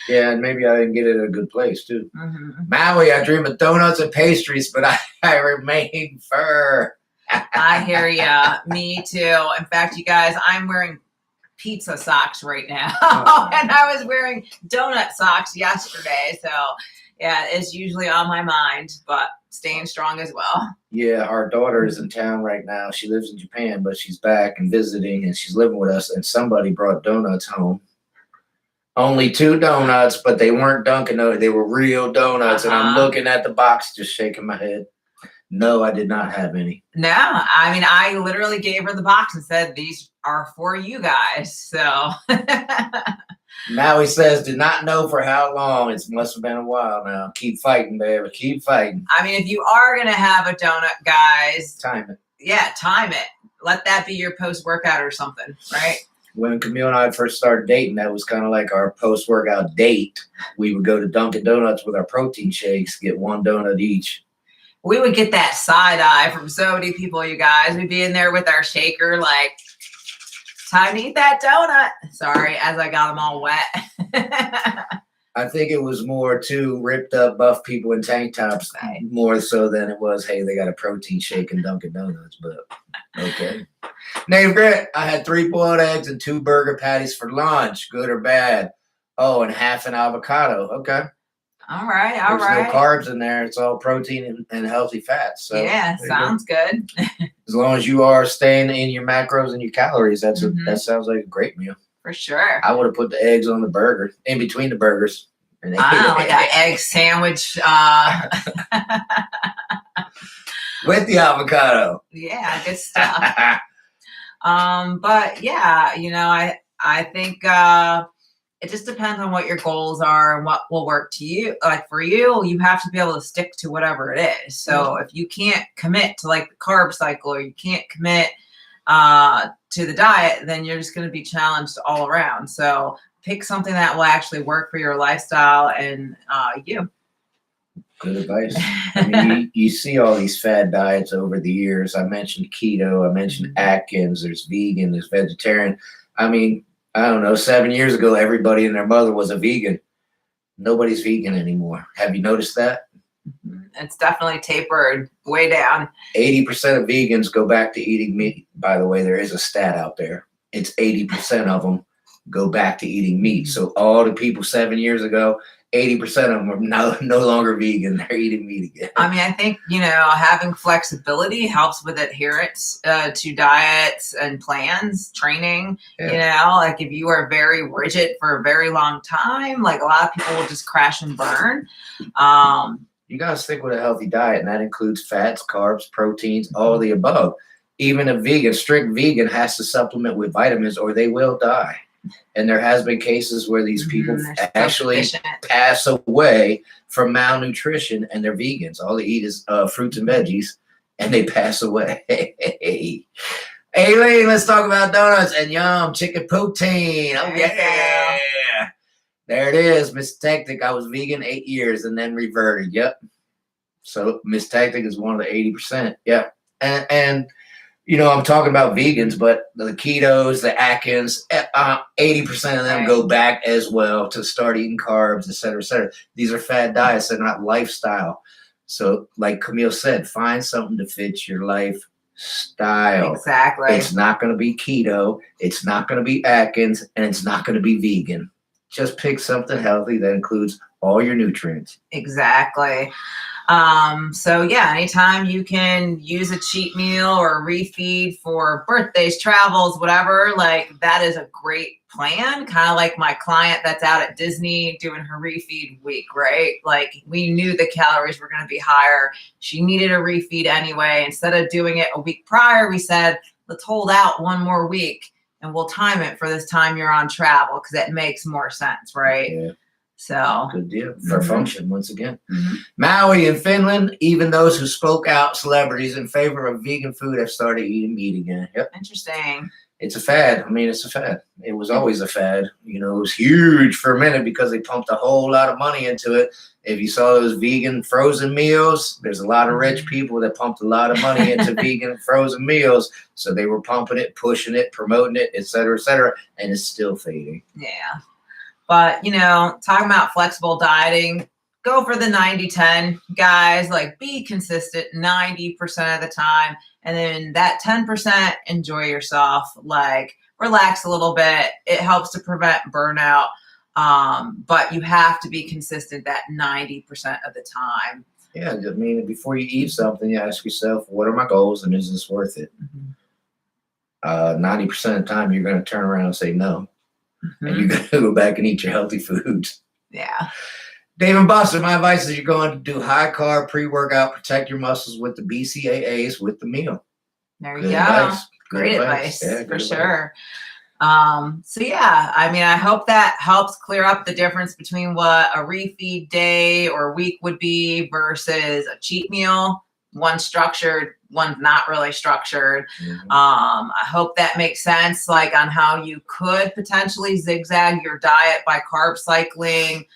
[SPEAKER 1] Yeah, and maybe I didn't get it at a good place too. Maui, I dream of donuts and pastries, but I remain fur.
[SPEAKER 2] I hear ya. Me too. In fact, you guys, I'm wearing pizza socks right now. And I was wearing donut socks yesterday. So yeah, it's usually on my mind, but staying strong as well.
[SPEAKER 1] Yeah, our daughter is in town right now. She lives in Japan, but she's back and visiting and she's living with us. And somebody brought donuts home. Only 2 donuts, but they weren't Dunkin' Donuts. They were real donuts. And I'm looking at the box, just shaking my head. No, I did not have any.
[SPEAKER 2] No, I mean, I literally gave her the box and said, these are for you guys. So
[SPEAKER 1] Maui says, did not know for how long. It must have been a while now. Keep fighting, baby. Keep fighting.
[SPEAKER 2] I mean, if you are going to have a donut, guys.
[SPEAKER 1] Time it.
[SPEAKER 2] Yeah, time it. Let that be your post-workout or something, right?
[SPEAKER 1] When Camille and I first started dating, that was kind of like our post-workout date. We would go to Dunkin' Donuts with our protein shakes, get 1 donut each.
[SPEAKER 2] We would get that side eye from so many people, you guys. We'd be in there with our shaker, like, time to eat that donut. Sorry, as I got them all wet.
[SPEAKER 1] I think it was more 2 ripped up, buff people in tank tops, more so than it was, hey, they got a protein shake in Dunkin' Donuts, but okay. Native Grit, I had 3 boiled eggs and 2 burger patties for lunch. Good or bad? Oh, and half an avocado. Okay.
[SPEAKER 2] All right.
[SPEAKER 1] There's no carbs in there. It's all protein and healthy fats. So
[SPEAKER 2] yeah, sounds good.
[SPEAKER 1] As long as you are staying in your macros and your calories, that sounds like a great meal.
[SPEAKER 2] For sure.
[SPEAKER 1] I would have put the eggs on the burger, in between the burgers.
[SPEAKER 2] Like an egg sandwich.
[SPEAKER 1] With the avocado.
[SPEAKER 2] Yeah, good stuff. But yeah, I think it just depends on what your goals are and what will work to you. Like for you, you have to be able to stick to whatever it is. So if you can't commit to like the carb cycle or you can't commit to the diet, then you're just going to be challenged all around. So pick something that will actually work for your lifestyle and you.
[SPEAKER 1] Good advice. I mean, you see all these fad diets over the years. I mentioned keto. I mentioned Atkins. There's vegan. There's vegetarian. I mean, I don't know. 7 years ago, everybody and their mother was a vegan. Nobody's vegan anymore. Have you noticed that?
[SPEAKER 2] It's definitely tapered way down.
[SPEAKER 1] 80% of vegans go back to eating meat. By the way, there is a stat out there. It's 80% of them go back to eating meat. So all the people 7 years ago, 80% of them are no longer vegan. They're eating meat again.
[SPEAKER 2] I mean, I think, having flexibility helps with adherence to diets and plans, training. Like if you are very rigid for a very long time, like a lot of people will just crash and burn.
[SPEAKER 1] You got to stick with a healthy diet, and that includes fats, carbs, proteins, all the above. Even a strict vegan has to supplement with vitamins or they will die. And there has been cases where these people actually pass away from malnutrition and they're vegans. All they eat is fruits and veggies and they pass away. Hey, Lee, let's talk about donuts and yum, chicken poutine. Oh, yeah. There it is, Miss Tactic. I was vegan 8 years and then reverted. Yep. So Miss Tactic is one of the 80%. Yep. And I'm talking about vegans, but the ketos, the Atkins, 80% of them go back as well to start eating carbs, et cetera, et cetera. These are fad diets. They're not lifestyle. So like Camille said, find something to fit your lifestyle.
[SPEAKER 2] Exactly.
[SPEAKER 1] It's not going to be keto. It's not going to be Atkins, and it's not going to be vegan. Just pick something healthy that includes all your nutrients.
[SPEAKER 2] Exactly. So yeah, anytime you can use a cheat meal or a refeed for birthdays, travels, whatever, like that is a great plan. Kind of like my client that's out at Disney doing her refeed week, right? Like we knew the calories were going to be higher. She needed a refeed anyway. Instead of doing it a week prior, we said, let's hold out one more week and we'll time it for this time you're on travel because it makes more sense, right?
[SPEAKER 1] Yeah.
[SPEAKER 2] So
[SPEAKER 1] good deal for function once again. Maui in Finland, even those who spoke out, celebrities in favor of vegan food, have started eating meat again. Yep.
[SPEAKER 2] Interesting.
[SPEAKER 1] It's a fad. I mean, it's a fad. It was always a fad. It was huge for a minute because they pumped a whole lot of money into it. If you saw those vegan frozen meals, there's a lot of rich people that pumped a lot of money into vegan frozen meals. So they were pumping it, pushing it, promoting it, et cetera, and it's still fading.
[SPEAKER 2] Yeah. But, talking about flexible dieting, go for the 90-10, guys. Like, be consistent 90% of the time. And then that 10%, enjoy yourself. Like, relax a little bit. It helps to prevent burnout. But you have to be consistent that 90% of the time.
[SPEAKER 1] Yeah, I mean, before you eat something, you ask yourself, what are my goals and is this worth it? 90% of the time, you're going to turn around and say no. And you're going to go back and eat your healthy foods.
[SPEAKER 2] Yeah.
[SPEAKER 1] Dave and Buster, my advice is you're going to do high carb pre-workout, protect your muscles with the BCAAs with the meal.
[SPEAKER 2] There you go. Great advice,
[SPEAKER 1] yeah,
[SPEAKER 2] for sure. So yeah, I mean, I hope that helps clear up the difference between what a refeed day or week would be versus a cheat meal. One's structured, one's not really structured. I hope that makes sense, like on how you could potentially zigzag your diet by carb cycling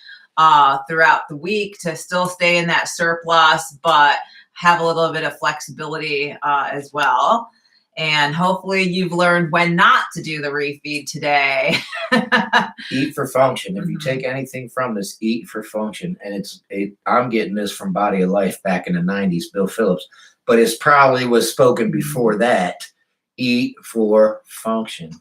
[SPEAKER 2] throughout the week to still stay in that surplus, but have a little bit of flexibility as well. And hopefully you've learned when not to do the refeed today.
[SPEAKER 1] Eat for function. If you take anything from this, eat for function. And I'm getting this from Body of Life back in the 90s, Bill Phillips, but it's probably was spoken before that. Eat for function.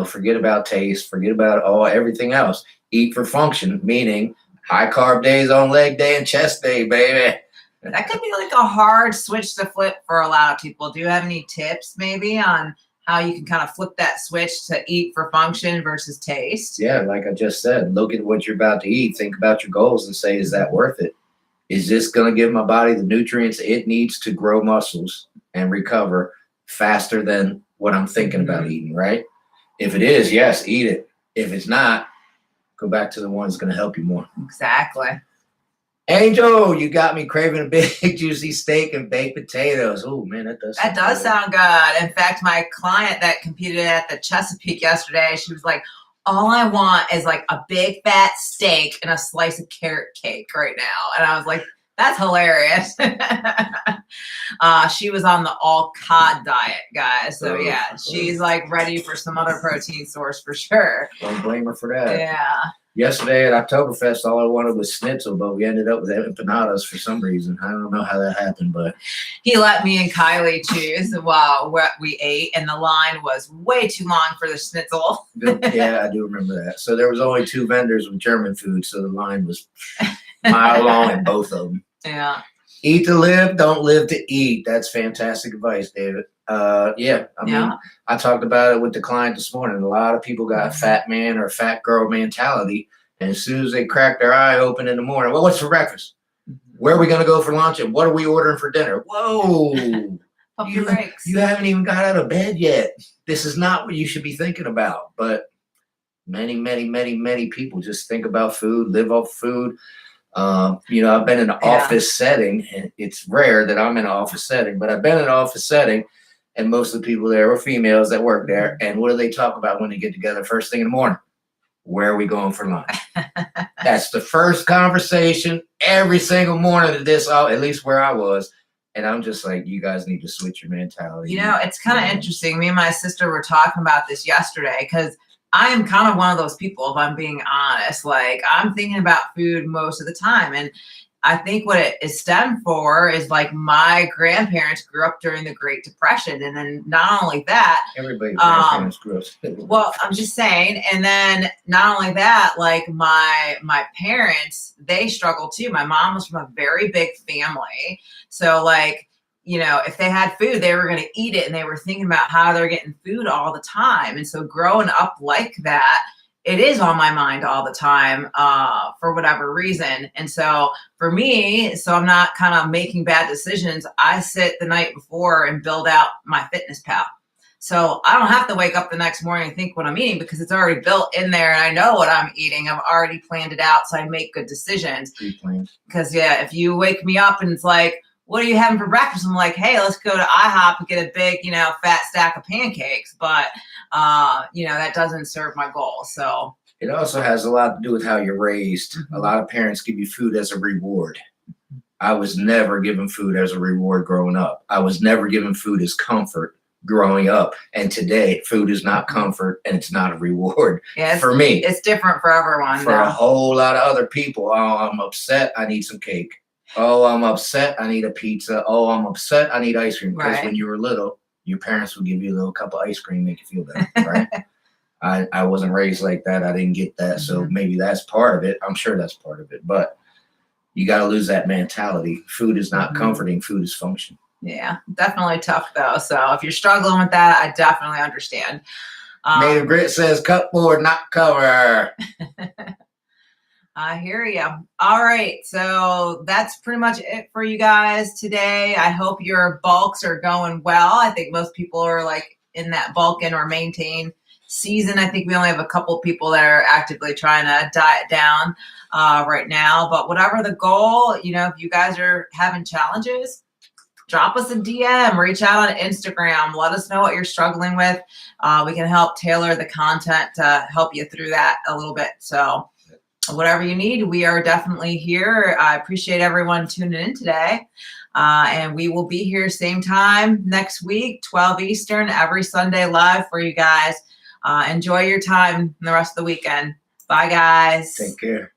[SPEAKER 1] Forget about taste, forget about everything else. Eat for function, meaning high carb days on leg day and chest day, baby.
[SPEAKER 2] That could be like a hard switch to flip for a lot of people. Do you have any tips maybe on how you can kind of flip that switch to eat for function versus taste?
[SPEAKER 1] Yeah, like I just said, look at what you're about to eat. Think about your goals and say, is that worth it? Is this going to give my body the nutrients it needs to grow muscles and recover faster than what I'm thinking about eating, right? If it is, yes, eat it. If it's not, go back to the one that's going to help you more.
[SPEAKER 2] Exactly.
[SPEAKER 1] Angel, you got me craving a big juicy steak and baked potatoes. Oh man, that does
[SPEAKER 2] sound good. In fact, my client that competed at the Chesapeake yesterday, she was like, all I want is like a big fat steak and a slice of carrot cake right now. And I was like, That's hilarious. She was on the all cod diet, guys. So yeah, she's like ready for some other protein source for sure.
[SPEAKER 1] Don't blame her for that.
[SPEAKER 2] Yeah.
[SPEAKER 1] Yesterday at Oktoberfest, all I wanted was schnitzel, but we ended up with empanadas for some reason. I don't know how that happened, but
[SPEAKER 2] he let me and Kylie choose what we ate, and the line was way too long for the schnitzel.
[SPEAKER 1] Yeah, I do remember that. So there was only 2 vendors with German food, so the line was mile long in both of them.
[SPEAKER 2] Yeah.
[SPEAKER 1] Eat to live, don't live to eat. That's fantastic advice, David. Yeah, I mean, I talked about it with the client this morning. A lot of people got fat man or fat girl mentality, and as soon as they crack their eye open in the morning, well, what's for breakfast? Where are we going to go for lunch? And what are we ordering for dinner? Whoa.
[SPEAKER 2] Pump your brakes.
[SPEAKER 1] You haven't even got out of bed yet. This is not what you should be thinking about. But many people just think about food, live off food. You know, I've been in an office setting, and it's rare that I'm in an office setting, but I've been in an office setting, and most of the people there were females that work there. And what do they talk about when they get together first thing in the morning? Where are we going for lunch? That's the first conversation every single morning of this, at least where I was. And I'm just like, you guys need to switch your mentality.
[SPEAKER 2] You know, it's kind of interesting. Me and my sister were talking about this yesterday, because I am kind of one of those people, if I'm being honest. Like, I'm thinking about food most of the time. And I think what it is stemmed for is, like, my grandparents grew up during the Great Depression. And then not only that,
[SPEAKER 1] everybody's grandparents grew up.
[SPEAKER 2] Well, I'm just saying. And then not only that, like, my parents, they struggled too. My mom was from a very big family. So, like, you know, if they had food, they were going to eat it, and they were thinking about how they're getting food all the time. And so growing up like that, it is on my mind all the time, for whatever reason. And so for me, so I'm not kind of making bad decisions, I sit the night before and build out my fitness pal. So I don't have to wake up the next morning and think what I'm eating, because it's already built in there, and I know what I'm eating. I've already planned it out, so I make good decisions.
[SPEAKER 1] Pre-planned.
[SPEAKER 2] Because yeah, if you wake me up and it's like, what are you having for breakfast? I'm like, hey, let's go to IHOP and get a big, you know, fat stack of pancakes. But, you know, that doesn't serve my goal. So
[SPEAKER 1] it also has a lot to do with how you're raised. A lot of parents give you food as a reward. I was never given food as a reward growing up. I was never given food as comfort growing up. And today, food is not comfort, and it's not a reward for me.
[SPEAKER 2] It's different for everyone.
[SPEAKER 1] For a whole lot of other people, oh, I'm upset, I need some cake. Oh, I'm upset, I need a pizza. Oh, I'm upset, I need ice cream. Because when you were little, your parents would give you a little cup of ice cream, make you feel better, right? I wasn't raised like that. I didn't get that. So maybe that's part of it. I'm sure that's part of it. But you got to lose that mentality. Food is not comforting. Food is function.
[SPEAKER 2] Yeah, definitely tough, though. So if you're struggling with that, I definitely understand.
[SPEAKER 1] Native Grit says cupboard, not cover.
[SPEAKER 2] I hear you. All right. So that's pretty much it for you guys today. I hope your bulks are going well. I think most people are like in that bulk in or maintain season. I think we only have a couple people that are actively trying to diet down right now. But whatever the goal, you know, if you guys are having challenges, drop us a DM, reach out on Instagram. Let us know what you're struggling with. We can help tailor the content to help you through that a little bit. So whatever you need, we are definitely here. I appreciate everyone tuning in today. And we will be here same time next week, 12 Eastern, every Sunday live for you guys. Enjoy your time and the rest of the weekend. Bye, guys.
[SPEAKER 1] Take care.